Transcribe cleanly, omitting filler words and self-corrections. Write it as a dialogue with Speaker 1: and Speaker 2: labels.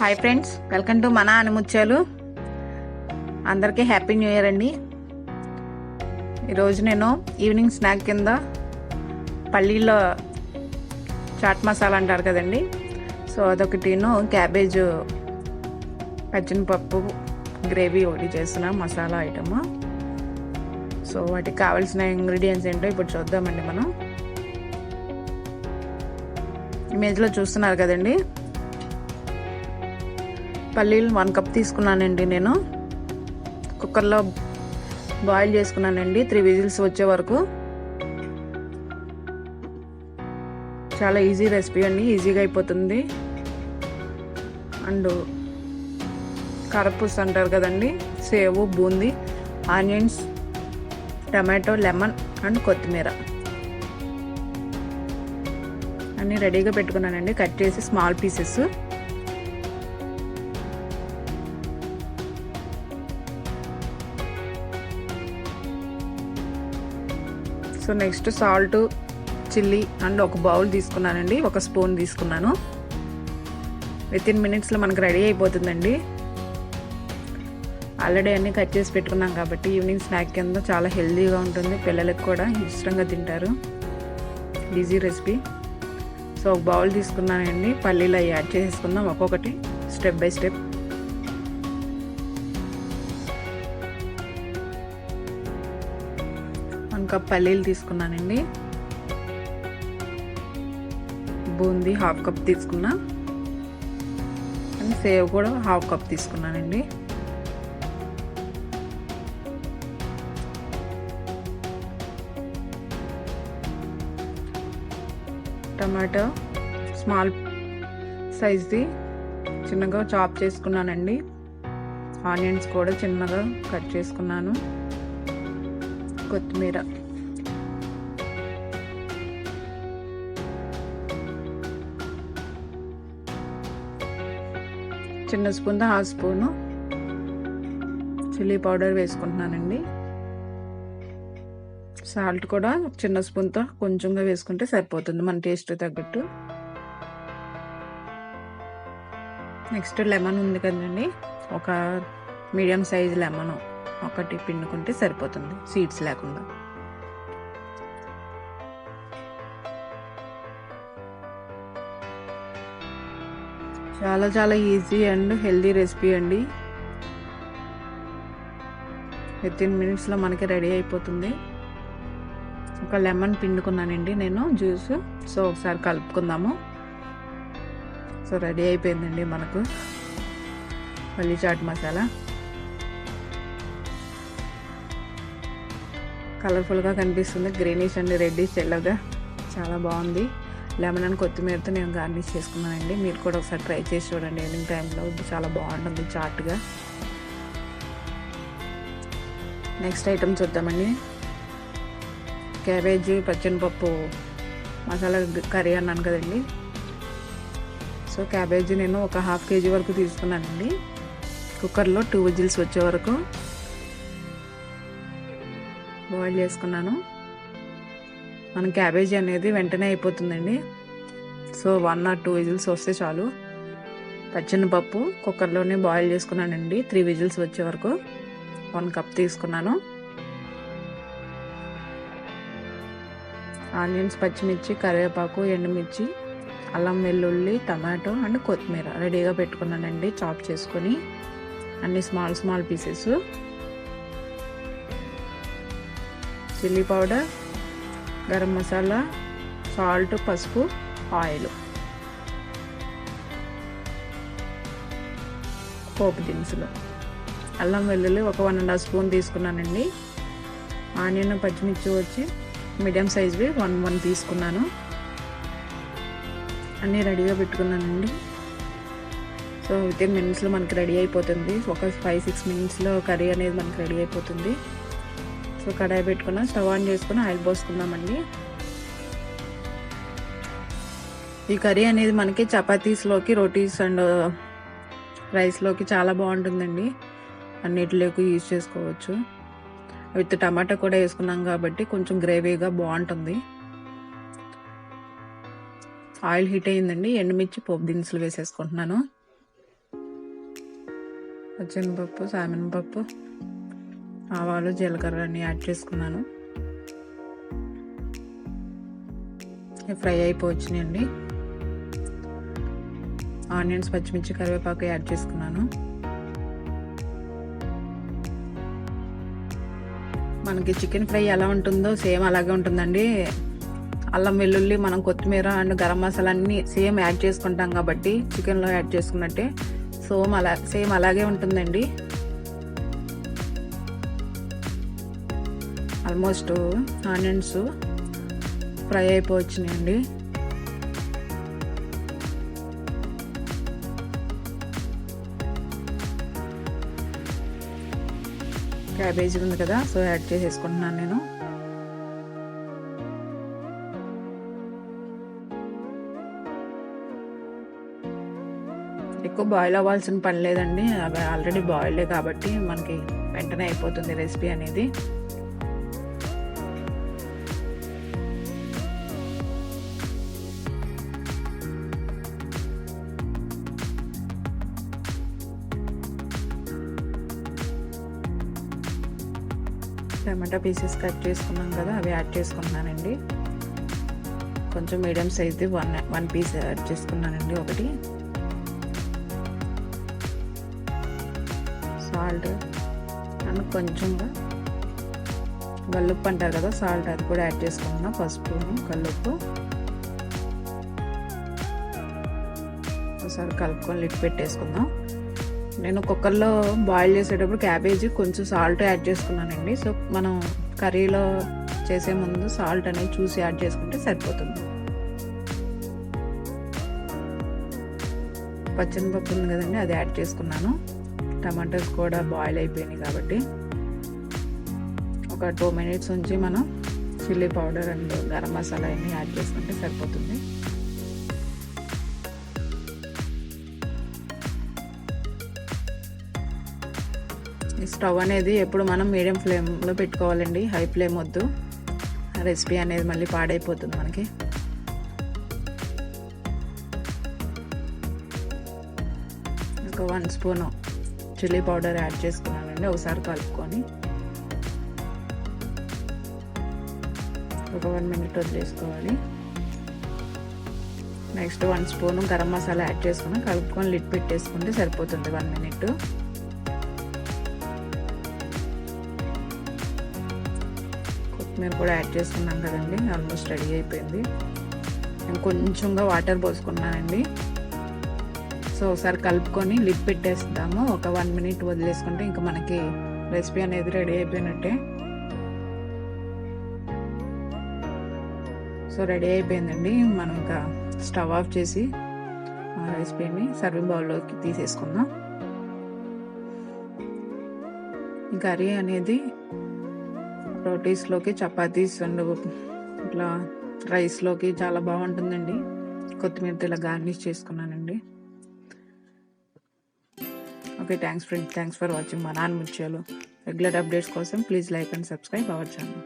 Speaker 1: Hi friends, welcome to మన ఆనిముత్యాలు. అందరికీ happy new year అండి. ఈరోజు నేను ఈవినింగ్ స్నాక్ కింద పల్లీలో చాట్ మసాలా అంటారు కదండి, సో అదొకటిను క్యాబేజ్ పచ్చెనపప్పు గ్రేవీ ఒకటి చేసిన మసాలా ఐటమ్. సో వాటికి కావాల్సిన ఇంగ్రీడియంట్స్ ఏంటో ఇప్పుడు చూద్దామండి. మనం ఇమేజ్లో చూస్తున్నారు కదండి, పల్లీలు 1 కప్ తీసుకున్నానండి. నేను కుక్కర్లో బాయిల్ చేసుకున్నానండి 3 విజిల్స్ వచ్చే వరకు. చాలా ఈజీ రెసిపీ అండి, ఈజీగా అయిపోతుంది. అండ్ కారపూస అంటారు కదండి, సేవు, బూందీ, ఆనియన్స్, టమాటో, లెమన్ అండ్ కొత్తిమీర అన్నీ రెడీగా పెట్టుకున్నానండి. కట్ చేసి small pieces. So next salt, chilli and ఒక బౌల్ తీసుకున్నానండి, 1 స్పూన్ తీసుకున్నాను. వితిన్ మినిట్స్లో మనకు రెడీ అయిపోతుందండి. ఆల్రెడీ అన్నీ కట్ చేసి పెట్టుకున్నాం కాబట్టి ఈవినింగ్ స్నాక్ కింద చాలా హెల్తీగా ఉంటుంది, పిల్లలకు కూడా ఇష్టంగా తింటారు. Easy recipe. సో ఒక బౌల్ తీసుకున్నానండి, పల్లీలు అవి యాడ్ చేసుకుందాం ఒక్కొక్కటి స్టెప్ బై స్టెప్. కప్ పల్లీలు తీసుకున్నానండి. బూందీ 1/2 కప్ తీసుకున్నా. అండ్ సేవ్ కూడా 1/2 కప్ తీసుకున్నానండి. టమాటో స్మాల్ సైజ్ది చిన్నగా చాప్ చేసుకున్నానండి. ఆనియన్స్ కూడా చిన్నగా కట్ చేసుకున్నాను. కొత్తిమీర, చిన్న స్పూన్ 1/2 స్పూను చిల్లీ పౌడర్ వేసుకుంటున్నానండి. సాల్ట్ కూడా చిన్న స్పూన్తో కొంచెంగా వేసుకుంటే సరిపోతుంది మన టేస్ట్ తగ్గట్టు. నెక్స్ట్ లెమన్ ఉంది కదండి, ఒక మీడియం సైజ్ లెమన్ ఒకటి పిండుకుంటే సరిపోతుంది, సీడ్స్ లేకుండా. చాలా చాలా ఈజీ అండ్ హెల్దీ రెసిపీ అండి. వితిన్ మినిట్స్లో మనకి రెడీ అయిపోతుంది. ఒక లెమన్ పిండుకున్నానండి నేను, జ్యూస్. సో ఒకసారి కలుపుకుందాము. సో రెడీ అయిపోయిందండి మనకు పల్లీ చాట్ మసాలా. కలర్ఫుల్గా కనిపిస్తుంది, గ్రీనిష్ అండ్ రెడ్డిష్ ఎల్లోగా చాలా బాగుంది. లెమన్ అండ్ కొత్తిమీరతో నేను గార్నిష్ చేసుకున్నానండి. మీరు కూడా ఒకసారి ట్రై చేసి చూడండి ఈవినింగ్ టైంలో, చాలా బాగుంటుంది చాట్గా. నెక్స్ట్ ఐటమ్ చూద్దామండి. క్యాబేజీ పచ్చెనపప్పు మసాలా కర్రీ అన్నాను కదండి. సో క్యాబేజీ నేను ఒక 1/2 kg వరకు తీసుకున్నానండి. కుక్కర్లో 2 విజిల్స్ వచ్చే వరకు బాయిల్ చేసుకున్నాను. మన క్యాబేజీ అనేది వెంటనే అయిపోతుందండి. సో 1 or 2 విజిల్స్ వస్తే చాలు. పచ్చెనపప్పు కుక్కర్లోనే బాయిల్ చేసుకున్నానండి 3 విజిల్స్ వచ్చే వరకు. 1 కప్ తీసుకున్నాను. ఆనియన్స్, పచ్చిమిర్చి, కరివేపాకు, ఎండుమిర్చి, అల్లం వెల్లుల్లి, టమాటో అండ్ కొత్తిమీర రెడీగా పెట్టుకున్నానండి, చాప్ చేసుకొని అన్ని small pieces. Chilli powder, garam masala, salt, పసుపు, ఆయిల్, పోపు దినుసులు, అల్లం వెల్లుల్లి ఒక 1.5 స్పూన్ తీసుకున్నానండి. ఆనియన్, పచ్చిమిర్చి వచ్చి మీడియం సైజ్వి 1 తీసుకున్నాను. అన్నీ రెడీగా పెట్టుకున్నానండి. సో వితిన్ మినిట్స్లో మనకి రెడీ అయిపోతుంది. ఒక 5-6 మినిట్స్లో కర్రీ అనేది మనకి రెడీ అయిపోతుంది. సో కడాయి పెట్టుకున్న, స్టవ్ ఆన్ చేసుకుని ఆయిల్ పోసుకుందామండి. ఈ కర్రీ అనేది మనకి చపాతీస్లోకి, రోటీస్ అండ్ రైస్లోకి చాలా బాగుంటుందండి. అన్నిటిలోకి యూజ్ చేసుకోవచ్చు. విత్ టమాటా కూడా వేసుకున్నాం కాబట్టి కొంచెం గ్రేవీగా బాగుంటుంది. ఆయిల్ హీట్ అయ్యిందండి, ఎండుమిర్చి, పోపు దినుసులు వేసేసుకుంటున్నాను. పచ్చెనపప్పు, సామినపప్పు, ఆవాలు, జీలకర్ర అన్నీ యాడ్ చేసుకున్నాను. ఫ్రై అయిపోవచ్చునండి. ఆనియన్స్, పచ్చిమిర్చి, కరివేపాకు యాడ్ చేసుకున్నాను. మనకి చికెన్ ఫ్రై ఎలా ఉంటుందో సేమ్ అలాగే ఉంటుందండి. అల్లం వెల్లుల్లి, మనం కొత్తిమీర అండ్ గరం మసాలా అన్నీ సేమ్ యాడ్ చేసుకుంటాం కాబట్టి చికెన్లో యాడ్ చేసుకున్నట్టే సేమ్ అలాగే ఉంటుందండి. ఆల్మోస్ట్ ఆనియన్స్ ఫ్రై అయిపోవచ్చునండి. క్యాబేజీ ఉంది కదా, సో యాడ్ చేసేసుకుంటున్నాను నేను. ఎక్కువ బాయిల్ అవ్వాల్సిన పని లేదండి, అవి ఆల్రెడీ బాయిల్డే కాబట్టి మనకి వెంటనే అయిపోతుంది రెసిపీ అనేది. టమాటా పీసెస్ కట్ చేసుకున్నాం కదా, అవి యాడ్ చేసుకుంటున్నానండి. కొంచెం మీడియం సైజ్ది వన్ పీస్ యాడ్ చేసుకున్నానండి. ఒకటి సాల్ట్ అండ్ కొంచెంగా గల్లుప్పు అంటారు కదా, సాల్ట్ అది కూడా యాడ్ చేసుకుంటున్నాం. పసుపు, గల్లుప్పు ఒకసారి కలుపుకొని లిడ్ పెట్టేసుకుందాం. నేను కుక్కర్లో బాయిల్ చేసేటప్పుడు క్యాబేజీ కొంచెం సాల్ట్ యాడ్ చేసుకున్నానండి. సో మనం కర్రీలో చేసే ముందు సాల్ట్ అనేది చూసి యాడ్ చేసుకుంటే సరిపోతుంది. పచ్చెనపప్పు ఉంది కదండి, అది యాడ్ చేసుకున్నాను. టమాటోస్ కూడా బాయిల్ అయిపోయినాయి కాబట్టి ఒక 2 minutes ఉంచి మనం chilli powder and garam masala అన్నీ యాడ్ చేసుకుంటే సరిపోతుంది. స్టవ్ అనేది ఎప్పుడు మనం మీడియం ఫ్లేమ్లో పెట్టుకోవాలండి, హై ఫ్లేమ్ వద్దు. రెసిపీ అనేది మళ్ళీ పాడైపోతుంది మనకి. ఒక 1 స్పూన్ చిల్లీ పౌడర్ యాడ్ చేసుకున్నానండి. ఒకసారి కలుపుకొని ఒక 1 minute వదిలేసుకోవాలి. Next 1 spoon garam masala add చేసుకుని కలుపుకొని లిడ్ పెట్టేసుకుంటే సరిపోతుంది 1 minute. కొత్తిమీర కూడా యాడ్ చేసుకున్నాం కదండి, ఆల్మోస్ట్ రెడీ అయిపోయింది. నేను కొంచెంగా వాటర్ పోసుకున్నానండి. సో ఒకసారి కలుపుకొని లిడ్ పెట్టేస్తాము. ఒక 1 minute వదిలేసుకుంటే ఇంకా మనకి రెసిపీ అనేది రెడీ అయిపోయినట్టే. సో రెడీ అయిపోయిందండి. మనం ఇంకా స్టవ్ ఆఫ్ చేసి రెసిపీని సర్వింగ్ బౌల్లోకి తీసేసుకుందాం. ఈ కర్రీ అనేది రోటీస్లోకి, చపాతీస్ అండ్ ఇట్లా రైస్లోకి చాలా బాగుంటుందండి. కొత్తిమీరతో ఇలా గార్నిష్ చేసుకున్నానండి. ఓకే, థ్యాంక్స్ ఫర్ వాచింగ్ మా ఆనిముత్యాలు. రెగ్యులర్ అప్డేట్స్ కోసం please like and subscribe our channel.